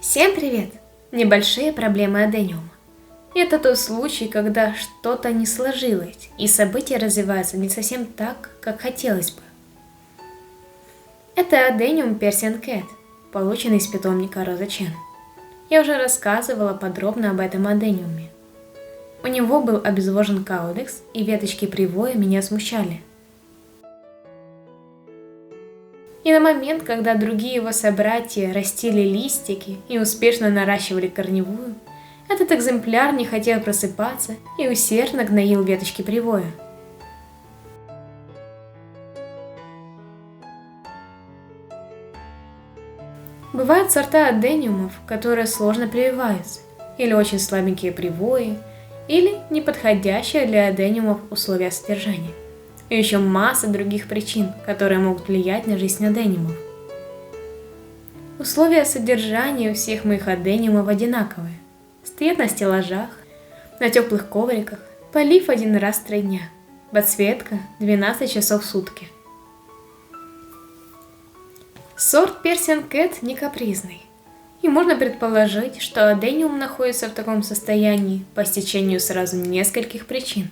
Всем привет! Небольшие проблемы адениума. Это тот случай, когда что-то не сложилось, и события развиваются не совсем так, как хотелось бы. Это адениум Persian Cat, полученный из питомника Роза Чен. Я уже рассказывала подробно об этом адениуме. У него был обезвожен каудекс, и веточки привоя меня смущали. И на момент, когда другие его собратья растили листики и успешно наращивали корневую, этот экземпляр не хотел просыпаться и усердно гноил веточки привоя. Бывают сорта адениумов, которые сложно прививаются, или очень слабенькие привои, или неподходящие для адениумов условия содержания. И еще масса других причин, которые могут влиять на жизнь адениумов. Условия содержания у всех моих адениумов одинаковые. Стоят на стеллажах, на теплых ковриках, полив 1 раз в 3 дня, подсветка 12 часов в сутки. Сорт Persian Cat не капризный, и можно предположить, что адениум находится в таком состоянии по стечению сразу нескольких причин.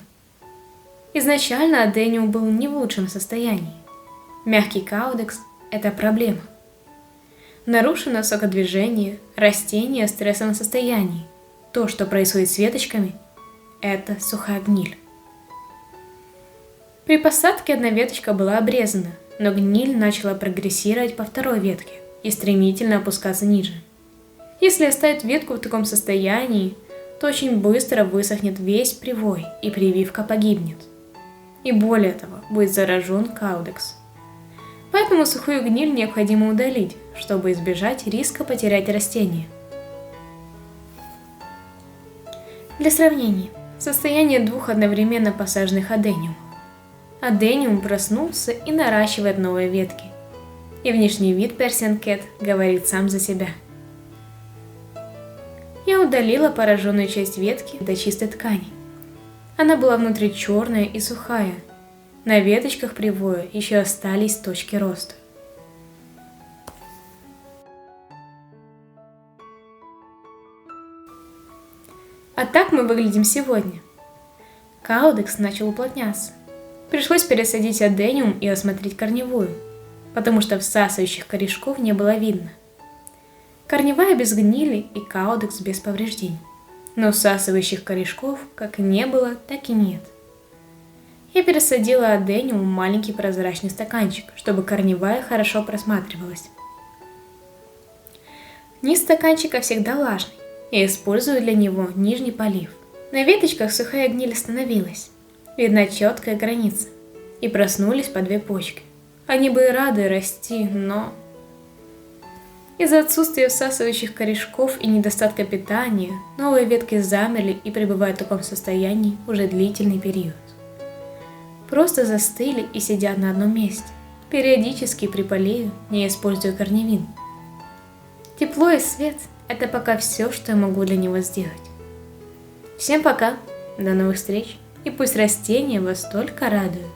Изначально адениум был не в лучшем состоянии. Мягкий каудекс – это проблема. Нарушено сокодвижение, растение в стрессовом состоянии. То, что происходит с веточками – это сухая гниль. При посадке одна веточка была обрезана, но гниль начала прогрессировать по второй ветке и стремительно опускаться ниже. Если оставить ветку в таком состоянии, то очень быстро высохнет весь привой и прививка погибнет. И более того, будет заражен каудекс. Поэтому сухую гниль необходимо удалить, чтобы избежать риска потерять растение. Для сравнения, состояние 2 одновременно посаженных адениумов. Адениум проснулся и наращивает новые ветки. И внешний вид Persian Cat говорит сам за себя. Я удалила пораженную часть ветки до чистой ткани. Она была внутри черная и сухая. На веточках привоя еще остались точки роста. А так мы выглядим сегодня. Каудекс начал уплотняться. Пришлось пересадить адениум и осмотреть корневую, потому что всасывающих корешков не было видно. Корневая без гнили и каудекс без повреждений. Но всасывающих корешков как не было, так и нет. Я пересадила адениум в маленький прозрачный стаканчик, чтобы корневая хорошо просматривалась. Низ стаканчика всегда влажный. Я использую для него нижний полив. На веточках сухая гниль остановилась. Видна четкая граница. И проснулись по 2 почки. Они бы и рады расти, но... Из-за отсутствия всасывающих корешков и недостатка питания, новые ветки замерли и пребывают в таком состоянии уже длительный период. Просто застыли и сидят на одном месте. Периодически при поливе не использую корневин. Тепло и свет – это пока все, что я могу для него сделать. Всем пока, до новых встреч, и пусть растения вас только радуют.